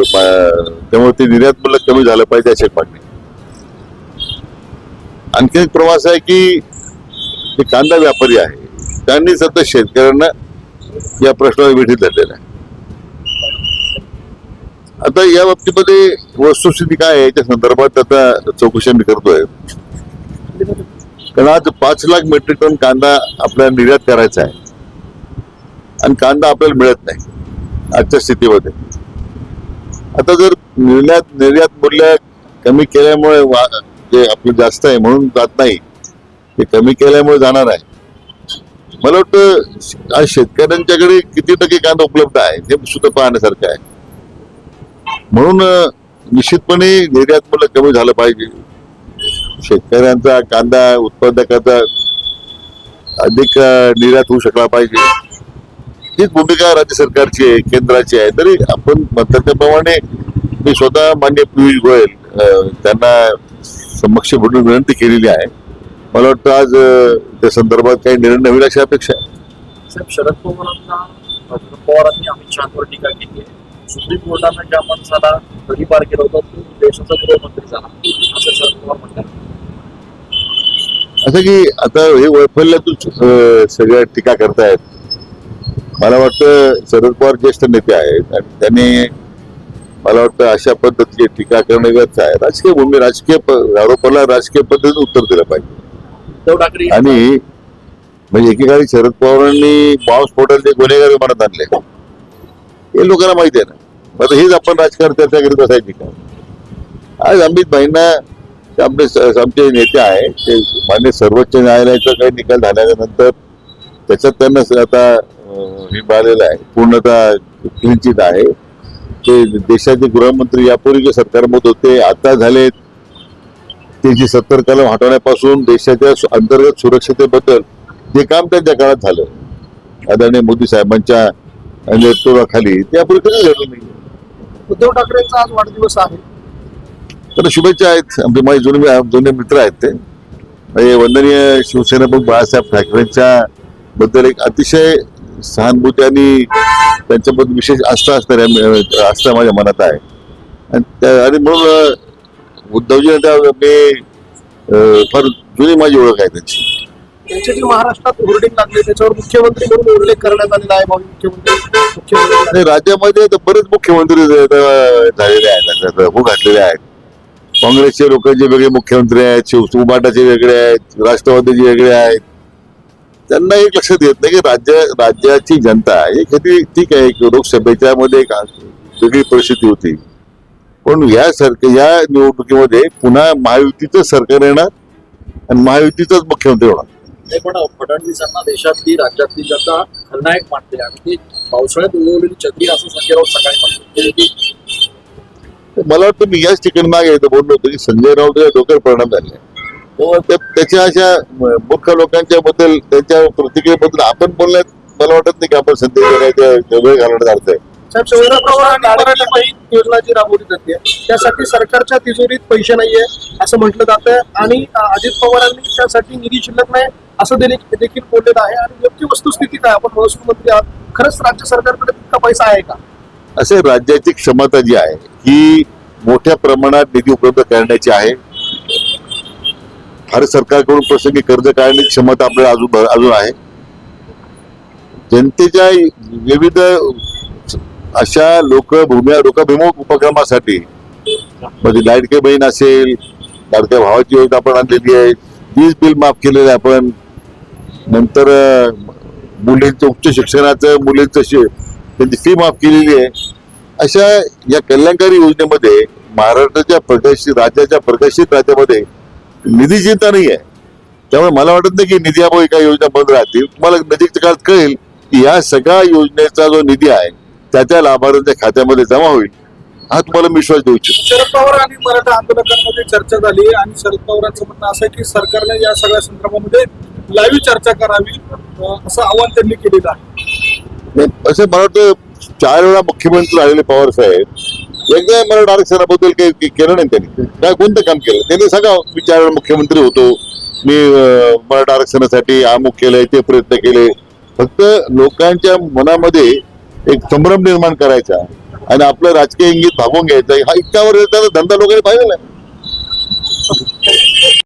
त्यामुळे ते निर्यात मूल्य कमी झालं पाहिजे अशी मागणी. आणखी एक प्रवास आहे की जे कांदा व्यापारी आहे त्यांनी सतत शेतकऱ्यांना या प्रश्नावर वेठीत धरलेला आहे. आता या बाबतीमध्ये वस्तुस्थिती काय आहे याच्या संदर्भात आता चौकशी मी करतोय. कारण आज 5 लाख मेट्रिक टन कांदा आपल्याला निर्यात करायचा आहे आणि कांदा आपल्याला मिळत नाही आजच्या स्थितीमध्ये. आता जर निर्यात मूल्य कमी केल्यामुळे जे आपलं जास्त आहे म्हणून जात नाही, ते कमी केल्यामुळे जाणार आहे. मला वाटतं आज शेतकऱ्यांच्याकडे किती टक्के कांदा उपलब्ध आहे हे सुद्धा पाहण्यासारखं आहे. म्हणून निश्चितपणे निर्यात मूल्य कमी झालं पाहिजे. शेतकऱ्यांचा कांदा उत्पादकाचा अधिक निर्यात होऊ शकला पाहिजे. हीच भूमिका राज्य सरकारची आहे, केंद्राची आहे. तरी आपण म्हणतात त्याप्रमाणे मी स्वतः माननीय पियुष गोयल त्यांना समक्ष बोलून विनंती केलेली आहे. मला वाटतं आज त्या संदर्भात काही निर्णय होईल अशी अपेक्षा आहे. साहेब, शरद पवारांनी अमित शहावर टीका केली आहे. सुप्रीम कोर्टानं ज्या माणसाला घरी पार केलं होतं तो देशाचा गृहमंत्री झाला असं शरद पवार म्हणतात. असं की आता हे वैफल्यातून सगळ्या टीका करतायत. मला वाटतं शरद पवार ज्येष्ठ नेते आहेत आणि त्यांनी मला वाटतं अशा पद्धतीची टीका करणं व्यर्थ आहे. राजकीय भूमी राजकीय आरोपाला राजकीय पद्धतीने उत्तर दिलं पाहिजे. उद्धव ठाकरे आणि म्हणजे एकेकाळी शरद पवारांनी बॉम्बस्फोटाचे गुन्हेगार विमानात आणले हे लोकांना माहिती आहे ना. आता हेच आपण राजकारण चर्चा करीत असायची का? आज अमित भाईंना आमचे नेते आहे ते मान्य सर्वोच्च न्यायालयाचा काही निकाल झाल्याच्या नंतर त्याच्यात त्यांना आता हे मिळालेलं आहे, पूर्णतः क्लीन चिट आहे. ते देशाचे गृहमंत्री यापूर्वी जे सरकारमध्ये होते आता झालेत. ते जी 70 कलम हटवण्यापासून देशाच्या अंतर्गत सुरक्षतेबद्दल जे काम त्यांच्या काळात झालं आदरणीय मोदी साहेबांच्या नेतृत्वाखाली ते यापूर्वी कधी झालं नाही. उद्धव ठाकरेंचा आज वाढदिवस आहे. तर शुभेच्छा आहेत. आमचे माझे जुने मित्र आहेत ते म्हणजे वंदनीय शिवसेना प्रमुख बाळासाहेब ठाकरेंच्या बद्दल एक अतिशय सहानुभूती आणि त्यांच्याबद्दल विशेष आस्था आस्था माझ्या मनात आहे. आणि म्हणून उद्धवजी मी फार जुनी माझी ओळख आहे त्यांची. त्यांच्या जी महाराष्ट्रात होर्डिंग लागले त्याच्यावर मुख्यमंत्री म्हणून उल्लेख करण्यात आलेला आहे. मुख्यमंत्री राज्यामध्ये बरेच मुख्यमंत्री झालेले आहेत, हो घातलेले आहेत. काँग्रेसचे लोक जे वेगळे मुख्यमंत्री आहेत, उबाटाचे वेगळे आहेत, राष्ट्रवादीचे वेगळे आहेत. त्यांना एक लक्षात येत नाही की राज्याची जनता हे कधी ठीक आहे लोकसभेच्या मध्ये एक वेगळी परिस्थिती होती, पण या निवडणुकीमध्ये पुन्हा महायुतीचं सरकार येणार आणि महायुतीचाच मुख्यमंत्री होणार. पण फडणवीसांना देशातली राज्यातली जनता खलनायक मानते आणि ती पावसाळ्यात उगवलेली छत्री असं संजय राऊत सकाळी म्हणतो. मला वाटतं मी याच ठिकाणी मागे बोललो होतो की संजय राऊत या डोक्यावर परिणाम झाले. त्याच्या अशा मूर्ख लोकांच्या बद्दल त्यांच्या प्रतिक्रियेबद्दल आपण बोलण्यात मला वाटत नाही की आपण संदेश वेळ घालवण्यात अर्थ आहे. योजना जी राबवली जाते त्यासाठी सरकारच्या तिजोरीत पैसे नाहीये असं म्हटलं जातं आणि अजित पवारांनी त्यासाठी निधी शिल्लक नाही असं देखील बोललेलं आहे. आणि योग्य वस्तुस्थिती काय? आपण महसूल मंत्री आहात, खरंच राज्य सरकारकडे तितका पैसा आहे का? असे राज्याची क्षमता जी आहे ही मोठ्या प्रमाणात निधी उपलब्ध करण्याची आहे. भारत सरकारकडून प्रसंगी कर्ज काढण्याची क्षमता आपल्याला अजून आहे. जनतेच्या विविध अशा लोकाभिमुख उपक्रमासाठी म्हणजे लाडके बहीण असेल, लाडक्या भावाची योजना आपण आणलेली आहे, वीज बिल माफ केलेलं आहे आपण, नंतर मुलींचं उच्च शिक्षणाचं मुलींचं त्यांची फी माफ केलेली आहे. अशा या कल्याणकारी योजनेमध्ये महाराष्ट्राच्या राज्याच्या प्रगतशील राज्यामध्ये निधी चिंता नाही आहे. त्यामुळे मला वाटत नाही की निधीअभावी काही योजना बंद राहतील. तुम्हाला नजीकच्या काळात कळेल की या सगळ्या योजनेचा जो निधी आहे त्याच्या लाभार्थ्यांच्या खात्यामध्ये जमा होईल हा तुम्हाला विश्वास देऊ इच्छितो. शरद पवार आणि मराठा आंदोलकांमध्ये चर्चा झाली आणि शरद पवारांचं म्हणणं असं आहे की सरकारने या सगळ्या संदर्भामध्ये लाईव्ह चर्चा करावी असं आवाहन त्यांनी केलेलं आहे. असं मला वाटतं 4 वेळा मुख्यमंत्री राहिलेले पवार साहेब एकदा मराठा आरक्षणाबद्दल काही केलं नाही. त्यांनी काय कोणतं काम केलं त्यांनी सांगा. मी 4 वेळा मुख्यमंत्री होतो, मी मराठा आरक्षणासाठी अमुक केलंय ते प्रयत्न केले. फक्त लोकांच्या मनामध्ये एक संभ्रम निर्माण करायचा आणि आपलं राजकीय इंगित भागून घ्यायचं हा इतक्या वर्षाचा धंदा लोकांनी पाहिलेला आहे.